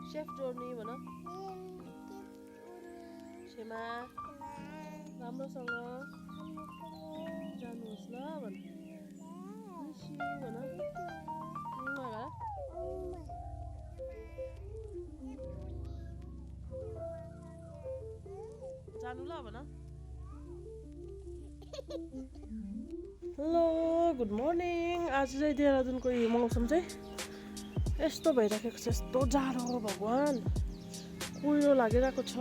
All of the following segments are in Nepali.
सेफ जर्नी भन क्षमा राम्रोसँग जानुहोस् ल भन मिस यु भन जानु ल भन हेलो गुड मर्निङ आज चाहिँ देहरादुनको यो मौसम चाहिँ यस्तो भइराखेको छ यस्तो जाडो भगवान कुहिरो लागिरहेको छ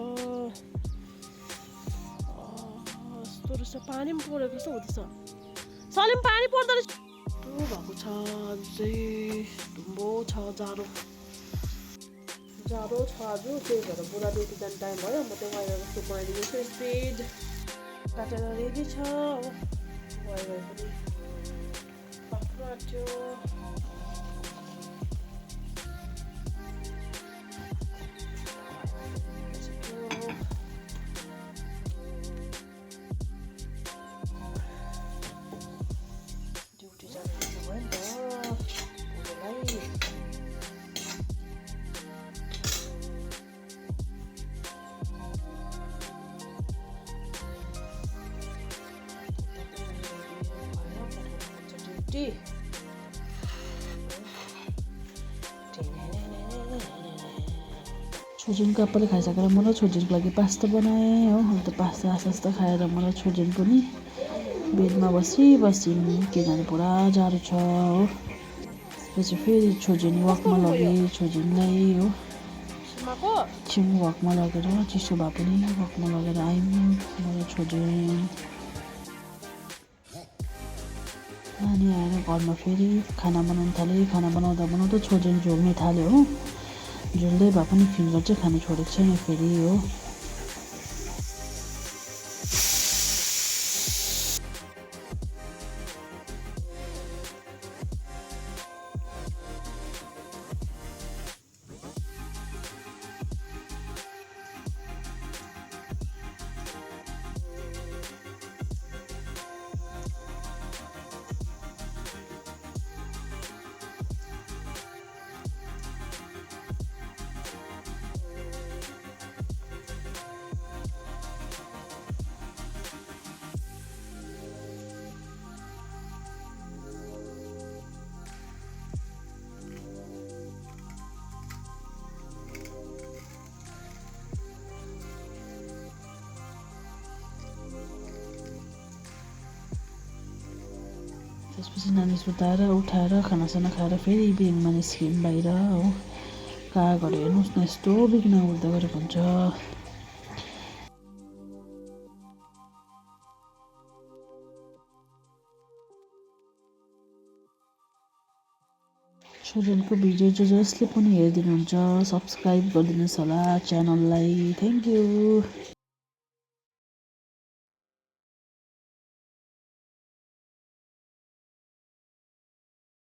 यस्तो रहेछ पानी पनि परेको जस्तो हुँदैछ सलिम पानी पर्दो रहेछ यस्तो भएको छ चाहिँ धुम्बो छ जाडो छ आज त्यही भएर बुढा ड्युटी जाने टाइम भयो म त्यो वाइर जस्तो बनाइदिएको छु स्पिड काटेर रेडी छ वाइर पनि पाक्नु आँट्यो छोजिनको आप्पाले खाइसकेर मलाई छोजिनको लागि पास्ता बनाएँ हो अन्त पास्ता आस्ता खाएर मलाई छोजिन पनि बेडमा बसी किनभने पुरा जाडो छ हो त्यसपछि फेरि छोजिन वाकमा लगेँ छोजिनलाई हो एकछिन वाकमा लगेर चिसो भए पनि वाकमा लगेर आयौँ मलाई छोजिन नानी आएर घरमा फेरि खाना बनाउनु थालेँ खाना बनाउँदा छोजिन झोल्नु थाल्यो हो झोल्दै भए पनि फिङ्गर चाहिँ खानु छोडेको छैन फेरि हो त्यसपछि नानी सुताएर उठाएर खानासाना खाएर फेरि इभिनिङमा निस्क्यौँ बाहिर हो कागहरू हेर्नुहोस् न यस्तो बिघ्न उड्दा गरेको हुन्छ छोजनको भिडियो जसले पनि हेरिदिनुहुन्छ सब्सक्राइब गरिदिनुहोस् होला च्यानललाई थ्याङ्क यू